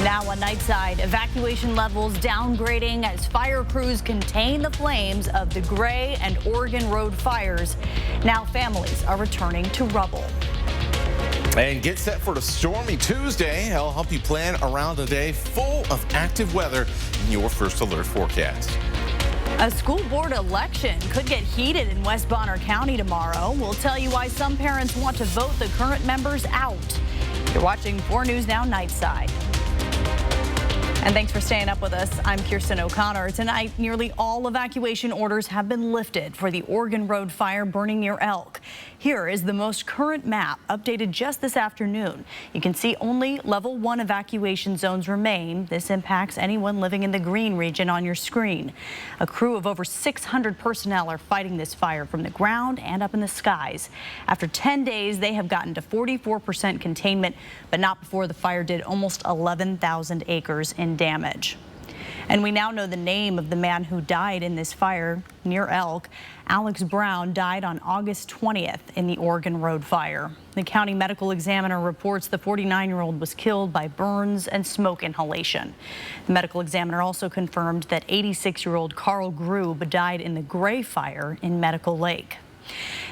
Now on Nightside, evacuation levels downgrading as fire crews contain the flames of the Gray and Oregon Road fires. Now families are returning to rubble. And get set for a stormy Tuesday. I'll help you plan around a day full of active weather in your first alert forecast. A school board election could get heated in West Bonner County tomorrow. We'll tell you why some parents want to vote the current members out. You're watching 4 News Now Nightside. And thanks for staying up with us. I'm Kirsten O'Connor. Tonight, nearly all evacuation orders have been lifted for the Oregon Road fire burning near Elk. Here is the most current map, updated just this afternoon. You can see only level 1 evacuation zones remain. This impacts anyone living in the green region on your screen. A crew of over 600 personnel are fighting this fire from the ground and up in the skies. After 10 days, they have gotten to 44% containment, but not before the fire did almost 11,000 acres in damage. And we now know the name of the man who died in this fire near Elk. Alex Brown died on August 20th in the Oregon Road fire. The county medical examiner reports the 49-year-old was killed by burns and smoke inhalation. The medical examiner also confirmed that 86-year-old Carl Grube died in the Gray fire in Medical Lake.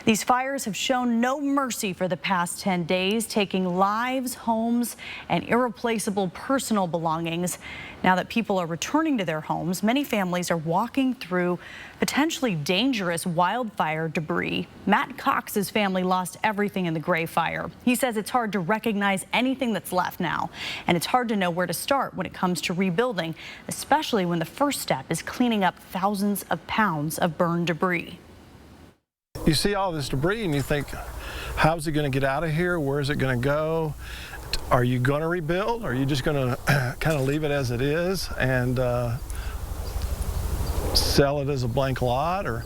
These fires have shown no mercy for the past 10 days, taking lives, homes, and irreplaceable personal belongings. Now that people are returning to their homes, many families are walking through potentially dangerous wildfire debris. Matt Cox's family lost everything in the Gray fire. He says it's hard to recognize anything that's left now, and it's hard to know where to start when it comes to rebuilding, especially when the first step is cleaning up thousands of pounds of burned debris. You see all this debris and you think, how's it going to get out of here? Where is it going to go? Are you going to rebuild? Or are you just going to kind of leave it as it is and sell it as a blank lot? Or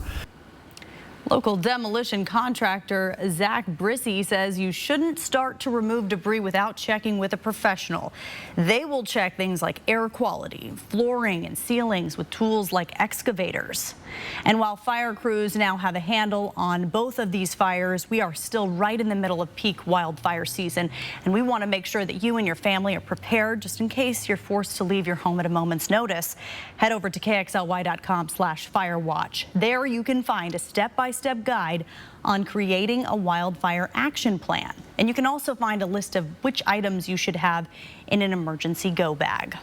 local demolition contractor Zach Brissy says you shouldn't start to remove debris without checking with a professional. They will check things like air quality, flooring, and ceilings with tools like excavators. And while fire crews now have a handle on both of these fires, we are still right in the middle of peak wildfire season, and we want to make sure that you and your family are prepared just in case you're forced to leave your home at a moment's notice. Head over to kxly.com/firewatch. There you can find a step-by-step guide on creating a wildfire action plan. And you can also find a list of which items you should have in an emergency go bag.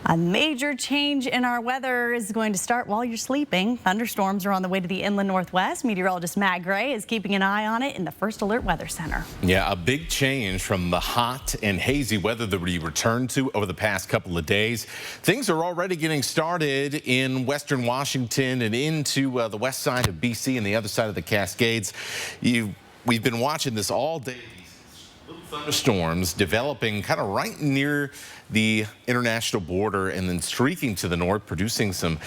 A major change in our weather is going to start while you're sleeping. Thunderstorms are on the way to the inland northwest. Meteorologist Matt Gray is keeping an eye on it in the First Alert Weather Center. Yeah, a big change from the hot and hazy weather that we returned to over the past couple of days. Things are already getting started in western Washington and into the west side of BC and the other side of the Cascades. We've been watching this all day. Little thunderstorms developing kind of right near the international border and then streaking to the north, producing some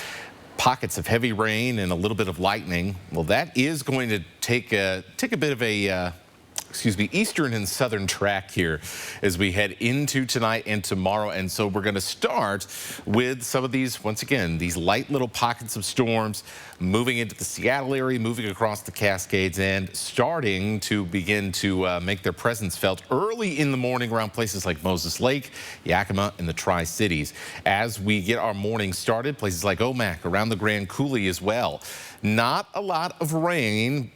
pockets of heavy rain and a little bit of lightning. Well, that is going to take a bit of a eastern and southern track here as we head into tonight and tomorrow. And so we're going to start with some of these, once again, these light little pockets of storms moving into the Seattle area, moving across the Cascades, and starting to begin to make their presence felt early in the morning around places like Moses Lake, Yakima, and the Tri-Cities. As we get our morning started, places like Omak, around the Grand Coulee as well. Not a lot of rain.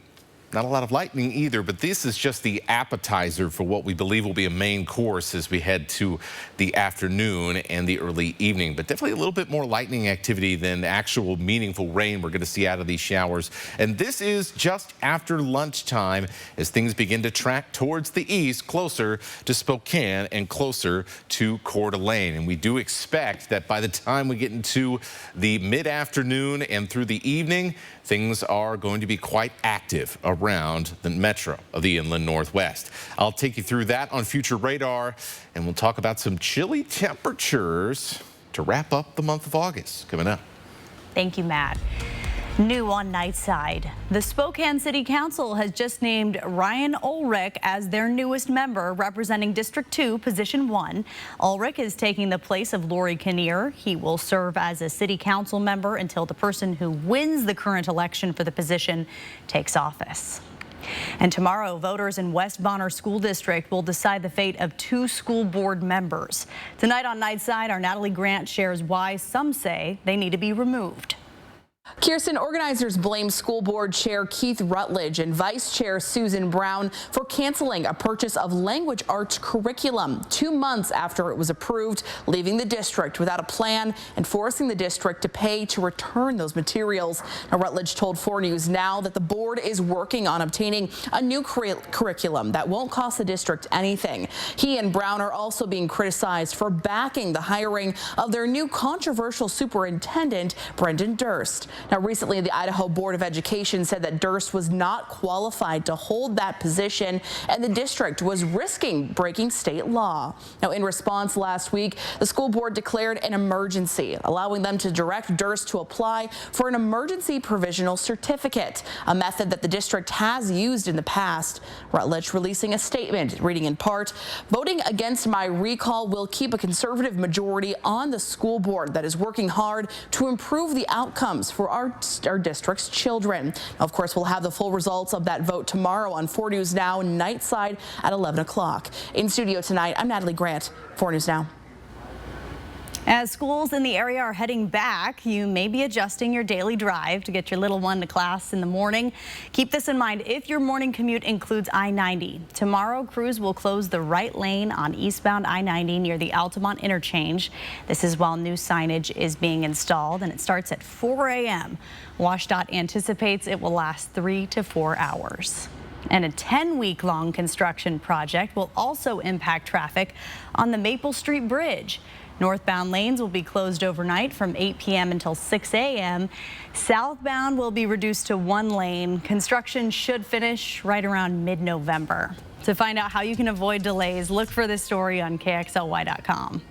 Not a lot of lightning either, but this is just the appetizer for what we believe will be a main course as we head to the afternoon and the early evening. But definitely a little bit more lightning activity than actual meaningful rain we're going to see out of these showers. And this is just after lunchtime as things begin to track towards the east, closer to Spokane and closer to Coeur d'Alene. And we do expect that by the time we get into the mid-afternoon and through the evening, things are going to be quite active around the metro of the inland northwest. I'll take you through that on Future Radar, and we'll talk about some chilly temperatures to wrap up the month of August coming up. Thank you, Matt. New on Nightside, the Spokane City Council has just named Ryan Ulrich as their newest member representing District 2, Position 1. Ulrich is taking the place of Lori Kinnear. He will serve as a city council member until the person who wins the current election for the position takes office. And tomorrow, voters in West Bonner School District will decide the fate of 2 school board members. Tonight on Nightside, our Natalie Grant shares why some say they need to be removed. Kirsten, organizers blame school board chair Keith Rutledge and vice chair Susan Brown for canceling a purchase of language arts curriculum 2 months after it was approved, leaving the district without a plan and forcing the district to pay to return those materials. Now, Rutledge told 4 News Now that the board is working on obtaining a new curriculum that won't cost the district anything. He and Brown are also being criticized for backing the hiring of their new controversial superintendent, Brendan Durst. Now, recently, the Idaho Board of Education said that Durst was not qualified to hold that position, and the district was risking breaking state law. Now, in response last week, the school board declared an emergency, allowing them to direct Durst to apply for an emergency provisional certificate, a method that the district has used in the past. Rutledge releasing a statement, reading in part, "Voting against my recall will keep a conservative majority on the school board that is working hard to improve the outcomes for our district's children." Now, of course, we'll have the full results of that vote tomorrow on 4 News Now, Nightside at 11 o'clock. In studio tonight, I'm Natalie Grant, 4 News Now. As schools in the area are heading back, you may be adjusting your daily drive to get your little one to class in the morning. Keep this in mind if your morning commute includes I-90. Tomorrow, crews will close the right lane on eastbound I-90 near the Altamont interchange. This is while new signage is being installed, and it starts at 4 a.m. WashDOT anticipates it will last 3 to 4 hours. And a 10-week-long construction project will also impact traffic on the Maple Street Bridge. Northbound lanes will be closed overnight from 8 p.m. until 6 a.m. Southbound will be reduced to 1 lane. Construction should finish right around mid-November. To find out how you can avoid delays, look for this story on KXLY.com.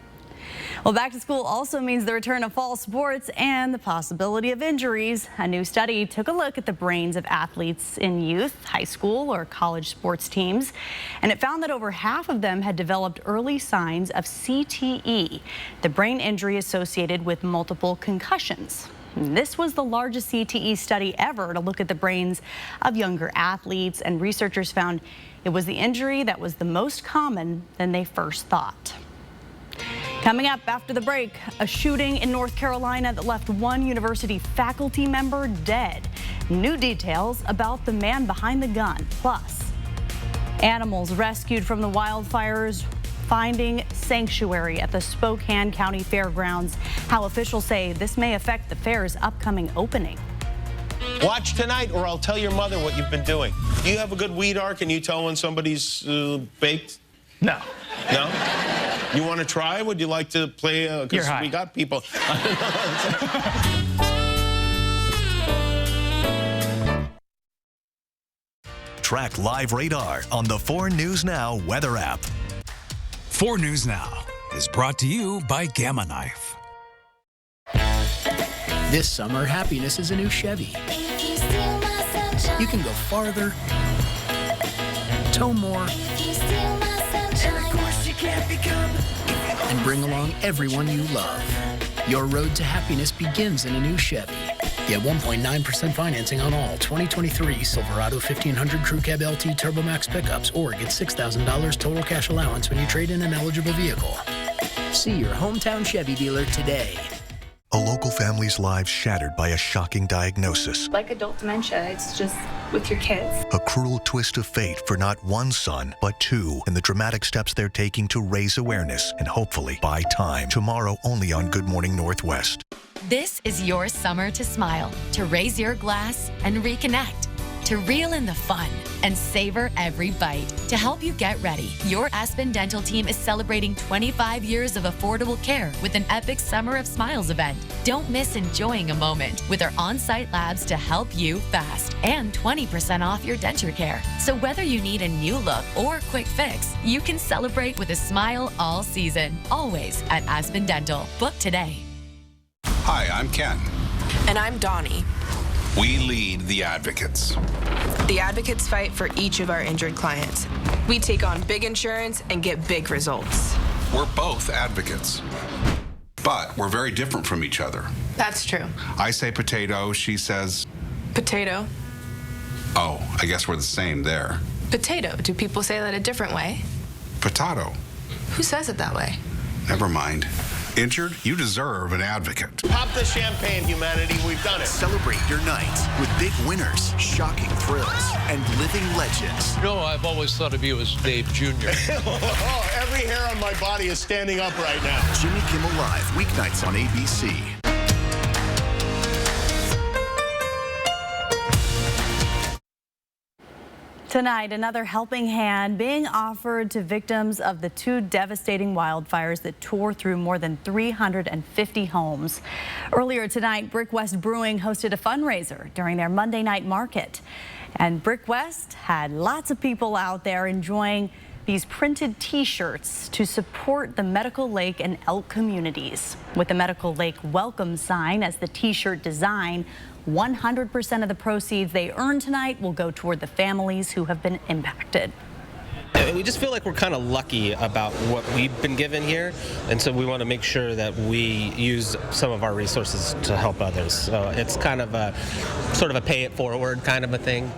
Well, back to school also means the return of fall sports and the possibility of injuries. A new study took a look at the brains of athletes in youth, high school, or college sports teams, and it found that over half of them had developed early signs of CTE, the brain injury associated with multiple concussions. This was the largest CTE study ever to look at the brains of younger athletes, and researchers found it was the injury that was the most common than they first thought. Coming up after the break, a shooting in North Carolina that left 1 university faculty member dead. New details about the man behind the gun. Plus, animals rescued from the wildfires finding sanctuary at the Spokane County Fairgrounds. How officials say this may affect the fair's upcoming opening. Watch tonight, or I'll tell your mother what you've been doing. Do you have a good weed arc? Can you tell when somebody's baked? No. No? You want to try? Would you like to play? Because we got people. Track live radar on the 4 News Now weather app. 4 News Now is brought to you by Gamma Knife. This summer, happiness is a new Chevy. You can go farther, tow more, and bring along everyone you love. Your road to happiness begins in a new Chevy. Get 1.9% financing on all 2023 Silverado 1500 Crew Cab LT Turbo Max pickups, or get $6,000 total cash allowance when you trade in an eligible vehicle. See your hometown Chevy dealer today. A local family's lives shattered by a shocking diagnosis. Like adult dementia, it's just with your kids. A cruel twist of fate for not one son, but 2, and the dramatic steps they're taking to raise awareness and hopefully buy time. Tomorrow only on Good Morning Northwest. This is your summer to smile, to raise your glass and reconnect, to reel in the fun and savor every bite. To help you get ready, your Aspen Dental team is celebrating 25 years of affordable care with an epic Summer of Smiles event. Don't miss enjoying a moment with our on-site labs to help you fast and 20% off your denture care. So whether you need a new look or quick fix, you can celebrate with a smile all season, always at Aspen Dental. Book today. Hi, I'm Ken. And I'm Donnie. We lead the Advocates. The Advocates fight for each of our injured clients. We take on big insurance and get big results. We're both advocates, but we're very different from each other. That's true. I say potato, she says potato. Oh, I guess we're the same there. Potato. Do people say that a different way? Potato. Who says it that way? Never mind. Injured? You deserve an advocate. Pop the champagne, humanity. We've done it. Celebrate your night with big winners, shocking thrills, and living legends. No, I've always thought of you as Dave Jr. Every hair on my body is standing up right now. Jimmy Kimmel Live, weeknights on ABC. Tonight, another helping hand being offered to victims of the 2 devastating wildfires that tore through more than 350 homes. Earlier tonight, Brick West Brewing hosted a fundraiser during their Monday night market. And Brick West had lots of people out there enjoying these printed T-shirts to support the Medical Lake and Elk communities. With the Medical Lake welcome sign as the T-shirt design, 100% of the proceeds they earn tonight will go toward the families who have been impacted. We just feel like we're kind of lucky about what we've been given here, and so we want to make sure that we use some of our resources to help others. So it's kind of a sort of a pay it forward kind of a thing.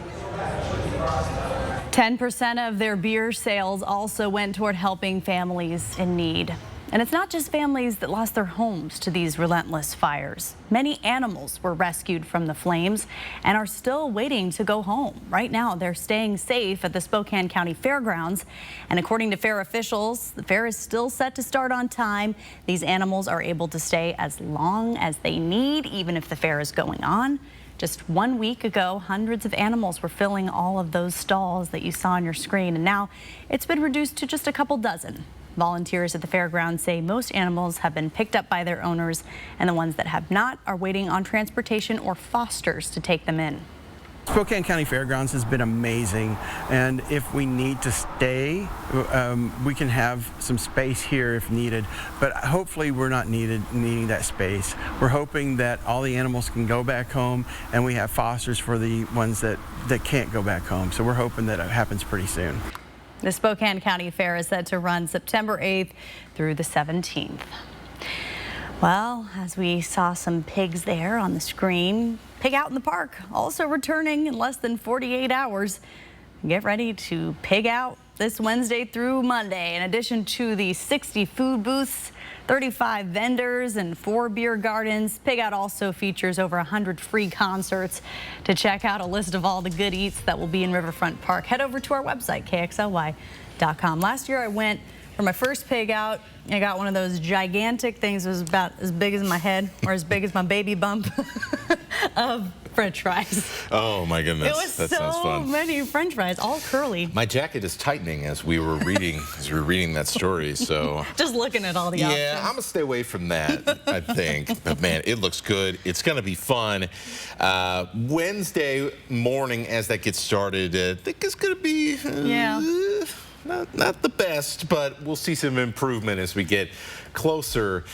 10% of their beer sales also went toward helping families in need. And it's not just families that lost their homes to these relentless fires. Many animals were rescued from the flames and are still waiting to go home. Right now, they're staying safe at the Spokane County Fairgrounds. And according to fair officials, the fair is still set to start on time. These animals are able to stay as long as they need, even if the fair is going on. Just 1 week ago, hundreds of animals were filling all of those stalls that you saw on your screen. And now it's been reduced to just a couple dozen. Volunteers at the fairgrounds say most animals have been picked up by their owners, and the ones that have not are waiting on transportation or fosters to take them in. Spokane County Fairgrounds has been amazing, and if we need to stay, we can have some space here if needed, but hopefully we're not needing that space. We're hoping that all the animals can go back home, and we have fosters for the ones that can't go back home, so we're hoping that it happens pretty soon. The Spokane County Fair is set to run September 8th through the 17th. Well, as we saw some pigs there on the screen, Pig Out in the Park also returning in less than 48 hours. Get ready to pig out this Wednesday through Monday. In addition to the 60 food booths, 35 vendors, and 4 beer gardens, Pig Out also features over 100 free concerts. To check out a list of all the good eats that will be in Riverfront Park, head over to our website, KXLY.com. Last year I went for my first Pig Out. I got one of those gigantic things that was about as big as my head or as big as my baby bump of French fries. Oh my goodness, It was that sounds so fun. many French fries, all curly. My jacket is tightening as we were reading that story. So just looking at all the options. Yeah, I'm gonna stay away from that, I think. But man, it looks good. It's gonna be fun. Wednesday morning, as that gets started, I think it's gonna be not the best, but we'll see some improvement as we get closer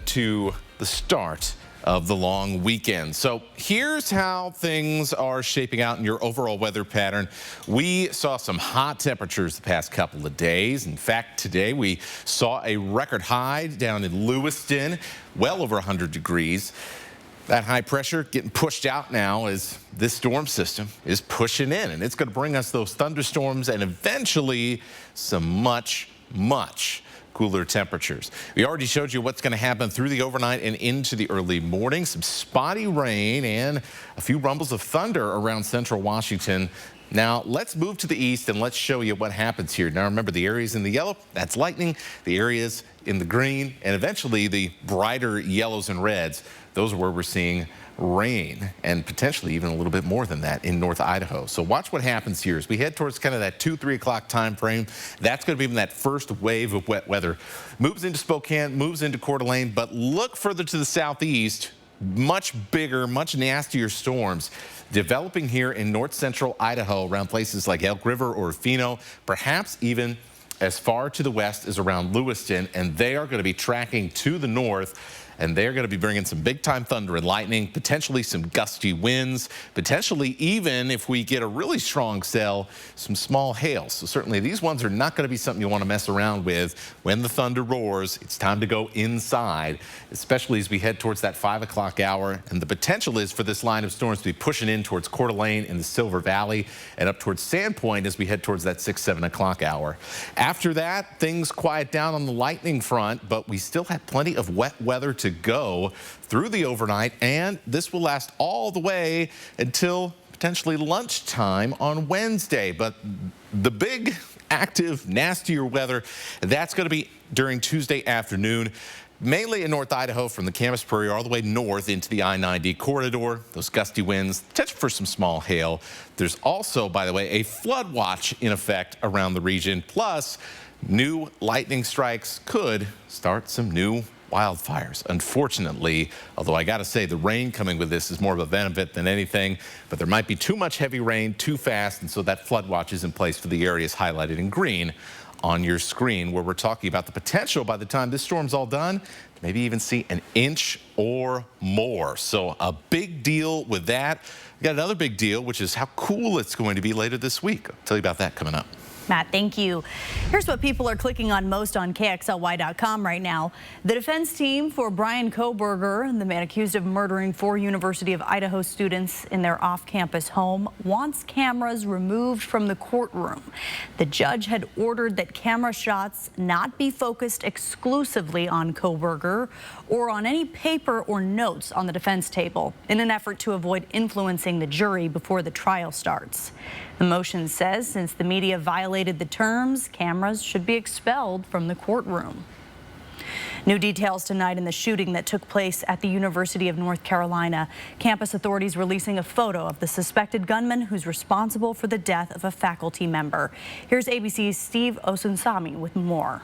to the start of the long weekend. So here's how things are shaping out in your overall weather pattern. We saw some hot temperatures the past couple of days. In fact, today we saw a record high down in Lewiston, well over 100 degrees. That high pressure getting pushed out now as this storm system is pushing in, and it's going to bring us those thunderstorms and eventually some much cooler temperatures. We already showed you what's going to happen through the overnight and into the early morning. Some spotty rain and a few rumbles of thunder around central Washington. Now, let's move to the east and let's show you what happens here. Now, remember, the areas in the yellow, that's lightning. The areas in the green and eventually the brighter yellows and reds, those are where we're seeing rain and potentially even a little bit more than that in North Idaho. So watch what happens here as we head towards kind of that 2-3 o'clock time frame. That's going to be when that first wave of wet weather moves into Spokane, moves into Coeur d'Alene, but look further to the southeast. Much bigger, much nastier storms developing here in north central Idaho around places like Elk River or Fino, perhaps even as far to the west as around Lewiston, and they are going to be tracking to the north and they're going to be bringing some big-time thunder and lightning, potentially some gusty winds, potentially even, if we get a really strong cell, some small hail. So certainly these ones are not going to be something you want to mess around with. When the thunder roars, it's time to go inside, especially as we head towards that 5 o'clock hour. And the potential is for this line of storms to be pushing in towards Coeur d'Alene and the Silver Valley and up towards Sandpoint as we head towards that 6, 7 o'clock hour. After that, things quiet down on the lightning front, but we still have plenty of wet weather to go through the overnight, and this will last all the way until potentially lunchtime on Wednesday. But the big, active, nastier weather, that's going to be during Tuesday afternoon, mainly in North Idaho from the Camas Prairie all the way north into the I-90 corridor. Those gusty winds, potential for some small hail. There's also, by the way, a flood watch in effect around the region, plus new lightning strikes could start some new wildfires. Unfortunately, although I got to say the rain coming with this is more of a benefit than anything, but there might be too much heavy rain too fast, and so that flood watch is in place for the areas highlighted in green on your screen, where we're talking about the potential by the time this storm's all done to maybe even see an inch or more. So a big deal with that. We got another big deal, which is how cool it's going to be later this week. I'll tell you about that coming up. Matt, thank you. Here's what people are clicking on most on KXLY.com right now. The defense team for Brian Kohberger, the man accused of murdering 4 University of Idaho students in their off-campus home, wants cameras removed from the courtroom. The judge had ordered that camera shots not be focused exclusively on Kohberger or on any paper or notes on the defense table in an effort to avoid influencing the jury before the trial starts. The motion says since the media violated the terms, cameras should be expelled from the courtroom. New details tonight in the shooting that took place at the University of North Carolina. Campus authorities releasing a photo of the suspected gunman who's responsible for the death of a faculty member. Here's ABC's Steve Osunsami with more.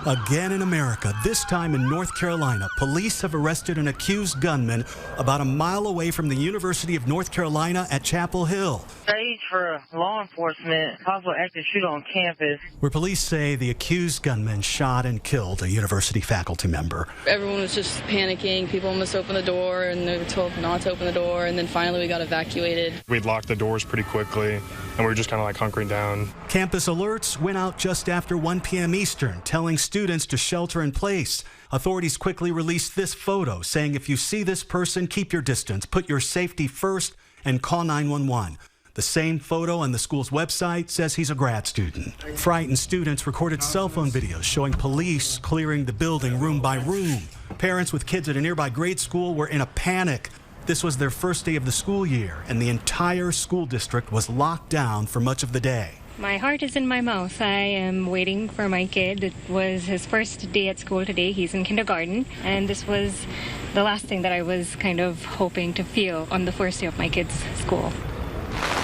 Again in America, this time in North Carolina, police have arrested an accused gunman about a mile away from the University of North Carolina at Chapel Hill. Stage for law enforcement, possible active shooter on campus. Where police say the accused gunman shot and killed a university faculty member. Everyone was just panicking. People almost opened the door and they were told not to open the door, and then finally we got evacuated. We'd locked the doors pretty quickly and we were just kind of like hunkering down. Campus alerts went out just after 1 p.m. Eastern, telling students to shelter in place. Authorities quickly released this photo saying if you see this person, keep your distance, put your safety first, and call 911. The same photo on the school's website says he's a grad student. Frightened students recorded cell phone videos showing police clearing the building room by room. Parents with kids at a nearby grade school were in a panic. This was their first day of the school year, and the entire school district was locked down for much of the day. My heart is in my mouth. I am waiting for my kid. It was his first day at school today. He's in kindergarten, and this was the last thing that I was kind of hoping to feel on the first day of my kid's school.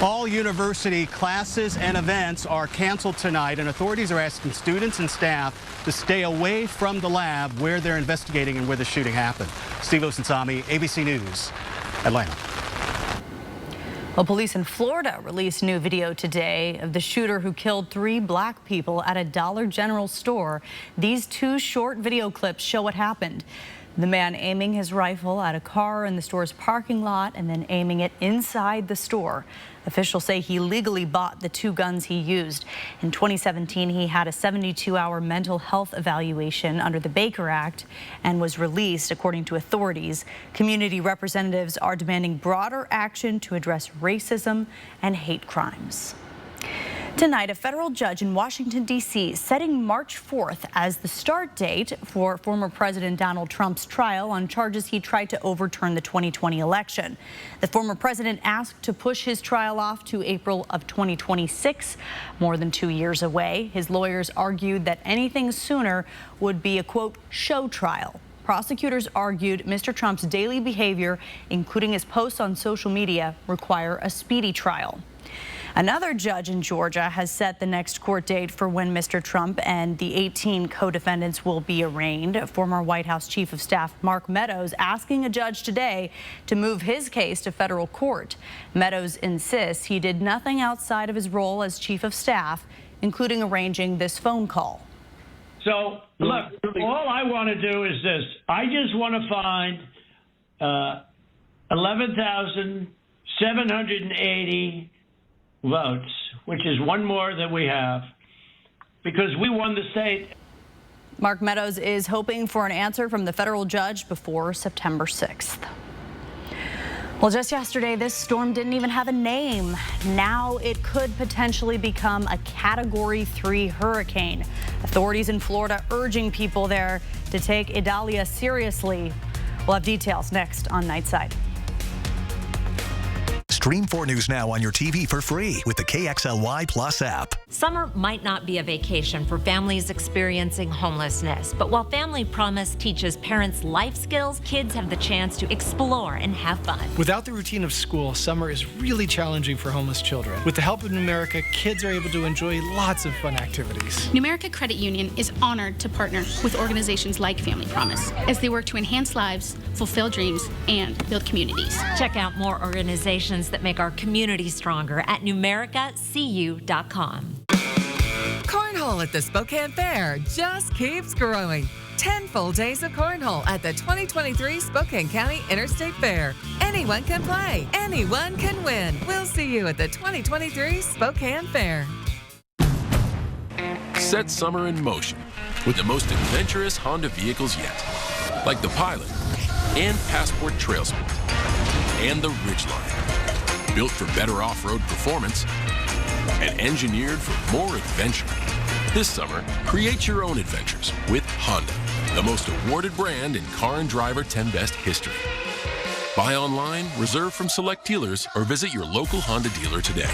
All university classes and events are canceled tonight, and authorities are asking students and staff to stay away from the lab where they're investigating and where the shooting happened. Steve Osunsami, ABC News, Atlanta. Well, police in Florida released new video today of the shooter who killed 3 black people at a Dollar General store. These 2 short video clips show what happened. The man aiming his rifle at a car in the store's parking lot and then aiming it inside the store. Officials say he legally bought the 2 guns he used. In 2017, he had a 72-hour mental health evaluation under the Baker Act and was released, according to authorities. Community representatives are demanding broader action to address racism and hate crimes. Tonight, a federal judge in Washington, D.C. setting March 4th as the start date for former President Donald Trump's trial on charges he tried to overturn the 2020 election. The former president asked to push his trial off to April of 2026, more than 2 years away. His lawyers argued that anything sooner would be a, quote, show trial. Prosecutors argued Mr. Trump's daily behavior, including his posts on social media, require a speedy trial. Another judge in Georgia has set the next court date for when Mr. Trump and the 18 co-defendants will be arraigned. Former White House Chief of Staff Mark Meadows asking a judge today to move his case to federal court. Meadows insists he did nothing outside of his role as Chief of Staff, including arranging this phone call. So, look, all I want to do is this. I just want to find 11,780 votes, which is one more than we have, because we won the state. Mark Meadows is hoping for an answer from the federal judge before September 6th. Well, just yesterday, this storm didn't even have a name. Now it could potentially become a Category 3 hurricane. Authorities in Florida urging people there to take Idalia seriously. We'll have details next on Nightside. Stream 4 News Now on your TV for free with the KXLY Plus app. Summer might not be a vacation for families experiencing homelessness, but while Family Promise teaches parents life skills, kids have the chance to explore and have fun. Without the routine of school, summer is really challenging for homeless children. With the help of Numerica, kids are able to enjoy lots of fun activities. Numerica Credit Union is honored to partner with organizations like Family Promise as they work to enhance lives, fulfill dreams, and build communities. Check out more organizations that make our community stronger at numericacu.com. Cornhole at the Spokane Fair just keeps growing. 10 full days of cornhole at the 2023 Spokane County Interstate Fair. Anyone can play. Anyone can win. We'll see you at the 2023 Spokane Fair. Set summer in motion with the most adventurous Honda vehicles yet, like the Pilot and Passport Trail Sport and the Ridgeline. Built for better off-road performance and engineered for more adventure. This summer, create your own adventures with Honda, the most awarded brand in car and driver 10 Best history. Buy online, reserve from select dealers, or visit your local Honda dealer today.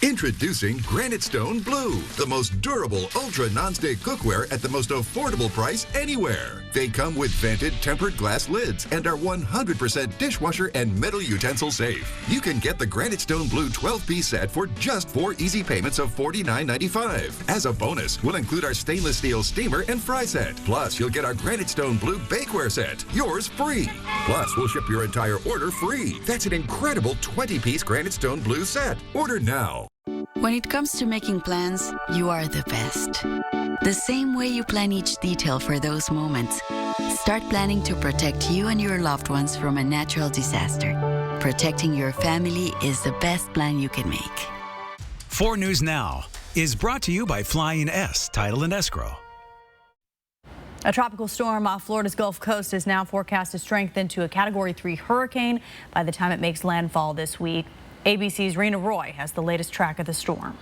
Introducing Granite Stone Blue, the most durable ultra non-stick cookware at the most affordable price anywhere. They come with vented tempered glass lids and are 100% dishwasher and metal utensil safe. You can get the Granite Stone Blue 12-piece set for just 4 easy payments of $49.95. As a bonus, we'll include our stainless steel steamer and fry set. Plus, you'll get our Granite Stone Blue bakeware set, yours free. Plus, we'll ship your entire order free. That's an incredible 20-piece Granite Stone Blue set. Order now. When it comes to making plans, you are the best. The same way you plan each detail for those moments. Start planning to protect you and your loved ones from a natural disaster. Protecting your family is the best plan you can make. 4 News Now is brought to you by Flying S Title and Escrow. A tropical storm off Florida's Gulf Coast is now forecast to strengthen to a Category 3 hurricane by the time it makes landfall this week. ABC's Rena Roy has the latest track of the storm.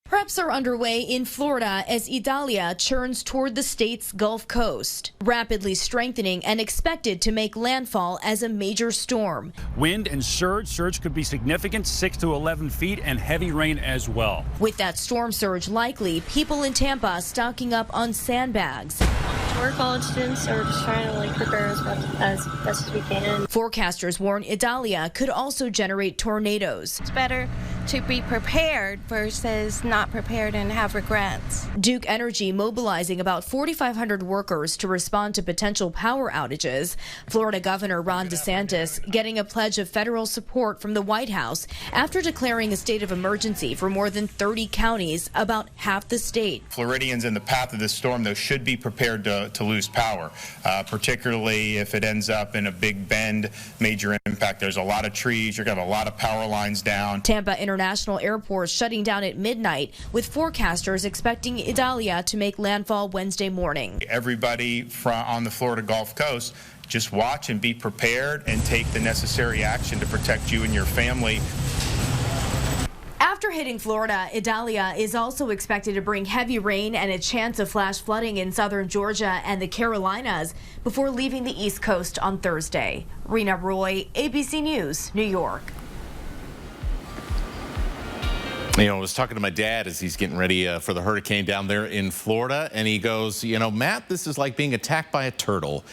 Preps are underway in Florida as Idalia churns toward the state's Gulf Coast, rapidly strengthening and expected to make landfall as a major storm. Wind and surge could be significant, 6 to 11 feet, and heavy rain as well. With that storm surge likely, people in Tampa stocking up on sandbags. We're college students, so we're just trying to prepare as best as we can. Forecasters warn Idalia could also generate tornadoes. It's better to be prepared versus not prepared and have regrets. Duke Energy mobilizing about 4,500 workers to respond to potential power outages. Florida Governor Ron DeSantis getting a pledge of federal support from the White House after declaring a state of emergency for more than 30 counties, about half the state. Floridians in the path of this storm, though, should be prepared to lose power, particularly if it ends up in a big bend, major impact. There's a lot of trees. You're going to have a lot of power lines down. Tampa International Airport shutting down at midnight, with forecasters expecting Idalia to make landfall Wednesday morning. Everybody on the Florida Gulf Coast, just watch and be prepared and take the necessary action to protect you and your family. After hitting Florida, Idalia is also expected to bring heavy rain and a chance of flash flooding in southern Georgia and the Carolinas before leaving the East Coast on Thursday. Rena Roy, ABC News, New York. You know, I was talking to my dad as he's getting ready for the hurricane down there in Florida, and he goes, you know, Matt, this is like being attacked by a turtle.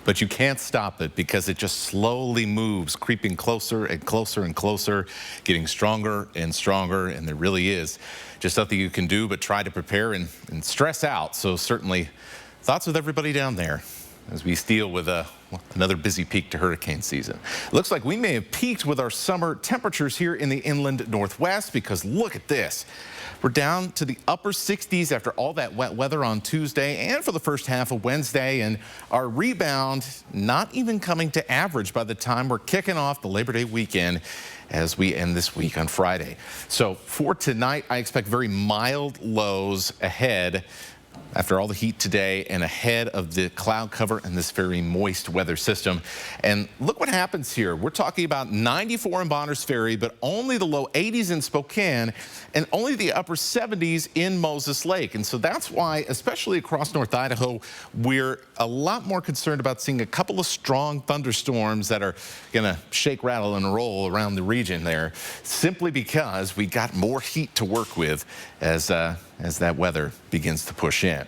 But you can't stop it because it just slowly moves, creeping closer and closer and closer, getting stronger and stronger, and there really is just nothing you can do but try to prepare and stress out. So certainly thoughts with everybody down there. as we deal with another busy peak to hurricane season. Looks like we may have peaked with our summer temperatures here in the inland Northwest, because look at this. We're down to the upper 60s after all that wet weather on Tuesday and for the first half of Wednesday, and our rebound not even coming to average by the time we're kicking off the Labor Day weekend as we end this week on Friday. So for tonight, I expect very mild lows ahead after all the heat today and ahead of the cloud cover and this very moist weather system. And look what happens here. We're talking about 94 in Bonners Ferry, but only the low 80s in Spokane and only the upper 70s in Moses Lake. And so that's why, especially across North Idaho, we're a lot more concerned about seeing a couple of strong thunderstorms that are going to shake, rattle, and roll around the region there, simply because we got more heat to work with as that weather begins to push in.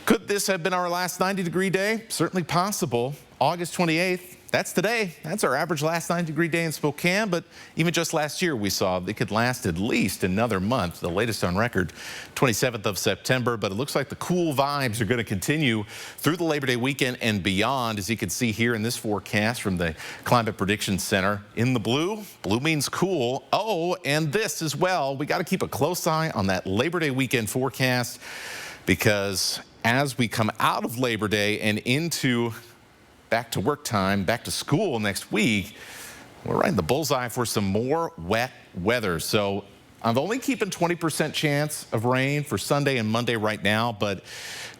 Could this have been our last 90-degree day? Certainly possible. August 28th, that's today. That's our average last 90-degree day in Spokane, but even just last year we saw it could last at least another month. The latest on record, 27th of September, but it looks like the cool vibes are going to continue through the Labor Day weekend and beyond, as you can see here in this forecast from the Climate Prediction Center. In the blue means cool. Oh, and this as well. We got to keep a close eye on that Labor Day weekend forecast, because as we come out of Labor Day and into back to work time, back to school next week, we're right in the bullseye for some more wet weather. So I'm only keeping 20% chance of rain for Sunday and Monday right now, but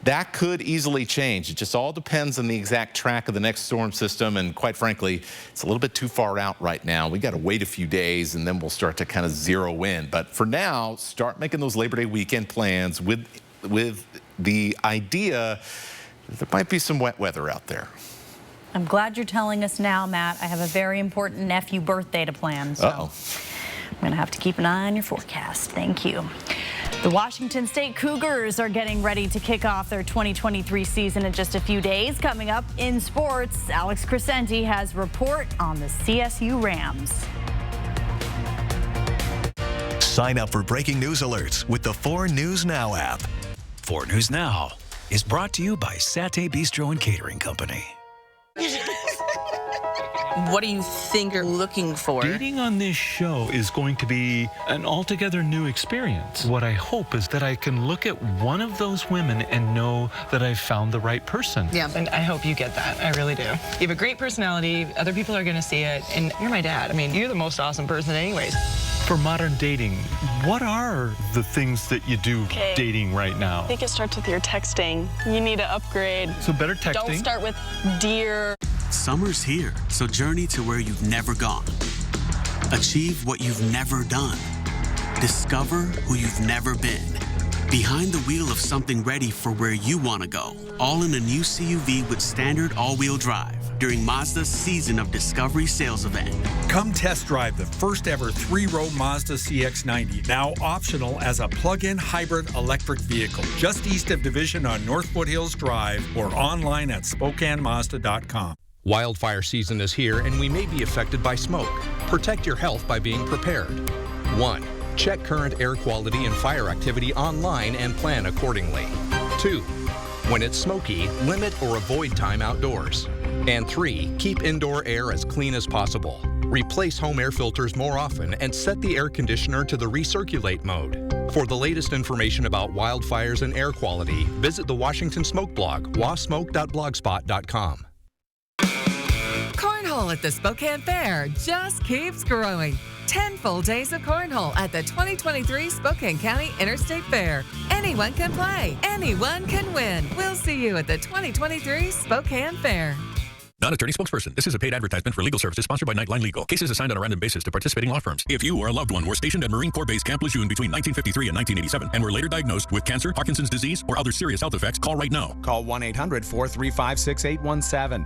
that could easily change. It just all depends on the exact track of the next storm system, and quite frankly, it's a little bit too far out right now. We got to wait a few days and then we'll start to kind of zero in. But for now, start making those Labor Day weekend plans with the idea that there might be some wet weather out there. I'm glad you're telling us now, Matt. I have a very important nephew birthday to plan, so I'm going to have to keep an eye on your forecast. Thank you. The Washington State Cougars are getting ready to kick off their 2023 season in just a few days. Coming up in sports, Alex Crescenti has a report on the CSU Rams. Sign up for breaking news alerts with the 4 News Now app. 4 News Now is brought to you by Satay Bistro and Catering Company. What do you think you're looking for? Dating on this show is going to be an altogether new experience. What I hope is that I can look at one of those women and know that I've found the right person. Yeah, and I hope you get that. I really do. You have a great personality. Other people are going to see it. And you're my dad. I mean, you're the most awesome person anyways. For modern dating, what are the things that you do dating right now? I think it starts with your texting. You need to upgrade. So better texting. Don't start with dear. Summer's here, so journey to where you've never gone. Achieve what you've never done. Discover who you've never been. Behind the wheel of something ready for where you want to go. All in a new CUV with standard all-wheel drive during Mazda's Season of Discovery sales event. Come test drive the first ever 3-row Mazda CX-90, now optional as a plug-in hybrid electric vehicle, just east of Division on North Foothills Drive or online at SpokaneMazda.com. Wildfire season is here, and we may be affected by smoke. Protect your health by being prepared. 1. Check current air quality and fire activity online and plan accordingly. 2. When it's smoky, limit or avoid time outdoors. And 3. Keep indoor air as clean as possible. Replace home air filters more often and set the air conditioner to the recirculate mode. For the latest information about wildfires and air quality, visit the Washington Smoke blog, wasmoke.blogspot.com. Cornhole at the Spokane Fair just keeps growing. 10 full days of cornhole at the 2023 Spokane County Interstate Fair. Anyone can play. Anyone can win. We'll see you at the 2023 Spokane Fair. Non-attorney spokesperson. This is a paid advertisement for legal services sponsored by Nightline Legal. Cases assigned on a random basis to participating law firms. If you or a loved one were stationed at Marine Corps Base Camp Lejeune between 1953 and 1987 and were later diagnosed with cancer, Parkinson's disease, or other serious health effects, call right now. Call 1-800-435-6817.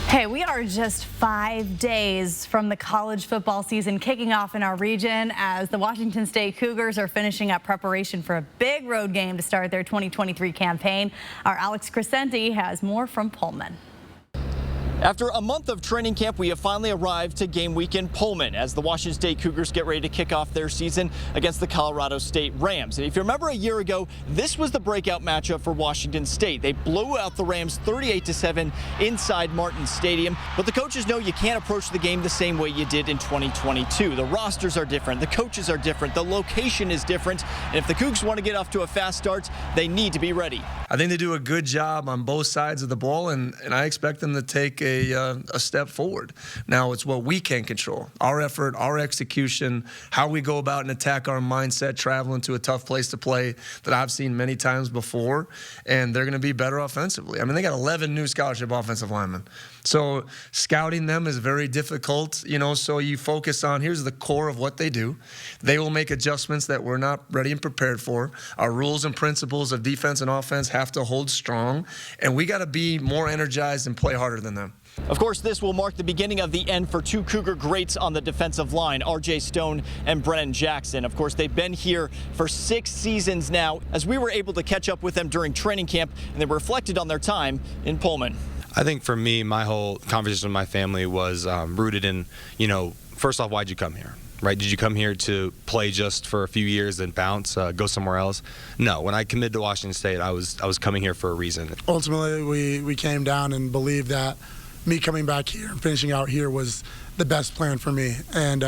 Hey, we are just 5 days from the college football season kicking off in our region as the Washington State Cougars are finishing up preparation for a big road game to start their 2023 campaign. Our Alex Crescenti has more from Pullman. After a month of training camp, we have finally arrived to game week in Pullman as the Washington State Cougars get ready to kick off their season against the Colorado State Rams. And if you remember a year ago, this was the breakout matchup for Washington State. They blew out the Rams 38-7 inside Martin Stadium. But the coaches know you can't approach the game the same way you did in 2022. The rosters are different. The coaches are different. The location is different. And if the Cougs want to get off to a fast start, they need to be ready. I think they do a good job on both sides of the ball, and I expect them to take a step forward. Now, it's what we can control. Our effort, our execution, how we go about and attack our mindset, traveling to a tough place to play that I've seen many times before, and they're going to be better offensively. I mean, they got 11 new scholarship offensive linemen. So scouting them is very difficult, so you focus on here's the core of what they do. They will make adjustments that we're not ready and prepared for. Our rules and principles of defense and offense have to hold strong, and we got to be more energized and play harder than them. Of course, this will mark the beginning of the end for two Cougar greats on the defensive line, R.J. Stone and Brennan Jackson. Of course, they've been here for 6 seasons now, as we were able to catch up with them during training camp, and they reflected on their time in Pullman. I think for me, my whole conversation with my family was rooted in, first off, why'd you come here? Right? Did you come here to play just for a few years and bounce, go somewhere else? No. When I committed to Washington State, I was coming here for a reason. Ultimately, we came down and believed that me coming back here and finishing out here was the best plan for me. And,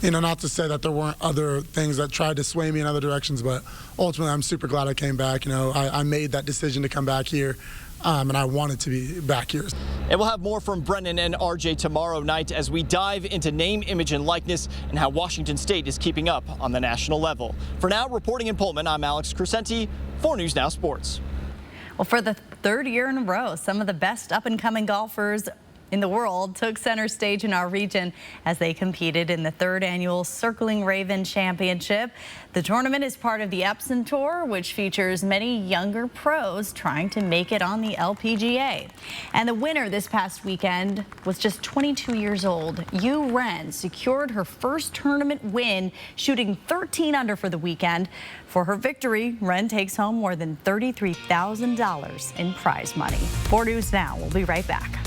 not to say that there weren't other things that tried to sway me in other directions, but ultimately I'm super glad I came back. I made that decision to come back here. And I wanted to be back here. And we'll have more from Brennan and RJ tomorrow night as we dive into name, image, and likeness and how Washington State is keeping up on the national level. For now, reporting in Pullman, I'm Alex Crescenti, 4 News Now Sports. Well, for the 3rd year in a row, some of the best up-and-coming golfers in the world took center stage in our region as they competed in the 3rd annual Circling Raven Championship. The tournament is part of the Epson Tour, which features many younger pros trying to make it on the LPGA. And the winner this past weekend was just 22 years old. Yu Ren secured her first tournament win, shooting 13 under for the weekend. For her victory, Ren takes home more than $33,000 in prize money. 4 News Now. We'll be right back.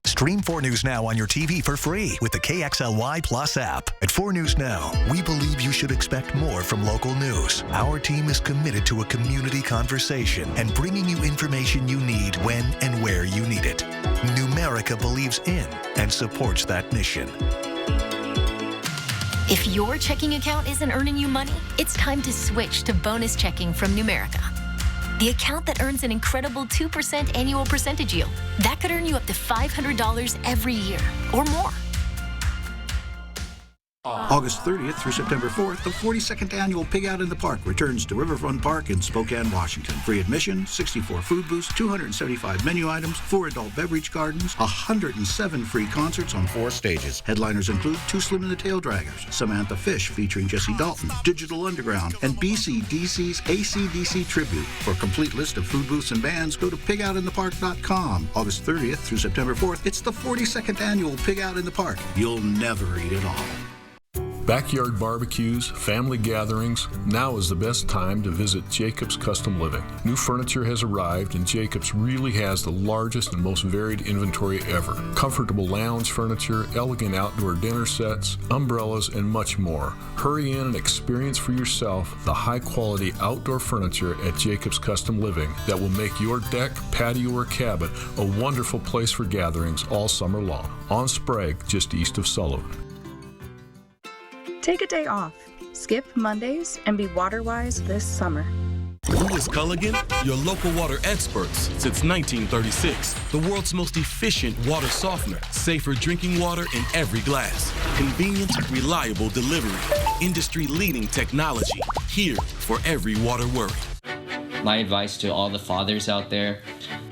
Stream 4 News Now on your TV for free with the KXLY Plus app. At 4 News Now, we believe you should expect more from local news. Our team is committed to a community conversation and bringing you information you need when and where you need it. Numerica believes in and supports that mission. If your checking account isn't earning you money, it's time to switch to bonus checking from Numerica. The account that earns an incredible 2% annual percentage yield. That could earn you up to $500 every year or more. August 30th through September 4th, the 42nd Annual Pig Out in the Park returns to Riverfront Park in Spokane, Washington. Free admission, 64 food booths, 275 menu items, 4 adult beverage gardens, 107 free concerts on 4 stages. Headliners include Too Slim and the Tail Draggers, Samantha Fish featuring Jesse Dalton, Digital Underground, and BCDC's AC/DC Tribute. For a complete list of food booths and bands, go to pigoutinthepark.com. August 30th through September 4th, it's the 42nd Annual Pig Out in the Park. You'll never eat it all. Backyard barbecues, family gatherings, now is the best time to visit Jacobs Custom Living. New furniture has arrived and Jacobs really has the largest and most varied inventory ever. Comfortable lounge furniture, elegant outdoor dinner sets, umbrellas, and much more. Hurry in and experience for yourself the high-quality outdoor furniture at Jacobs Custom Living that will make your deck, patio, or cabin a wonderful place for gatherings all summer long. On Sprague, just east of Sullivan. Take a day off, skip Mondays, and be water-wise this summer. Lewis Culligan, your local water experts since 1936. The world's most efficient water softener. Safer drinking water in every glass. Convenient, reliable delivery. Industry-leading technology. Here for every water worry. My advice to all the fathers out there,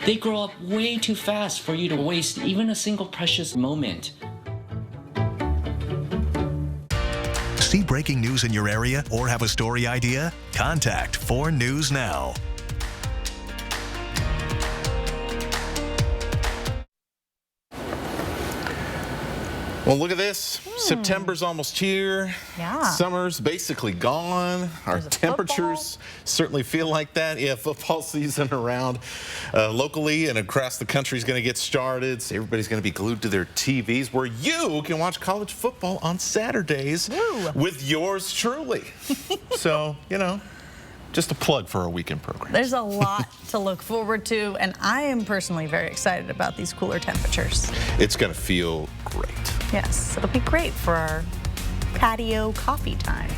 they grow up way too fast for you to waste even a single precious moment. See breaking news in your area or have a story idea? Contact 4 News Now. Well, look at this. September's almost here. Yeah. Summer's basically gone. Our temperatures certainly feel like that. Yeah, football season around locally and across the country is going to get started. So everybody's going to be glued to their TVs, where you can watch college football on Saturdays with yours truly. So, you know, just a plug for our weekend program. There's a lot to look forward to, and I am personally very excited about these cooler temperatures. It's going to feel great. Yes, it'll be great for our patio coffee time.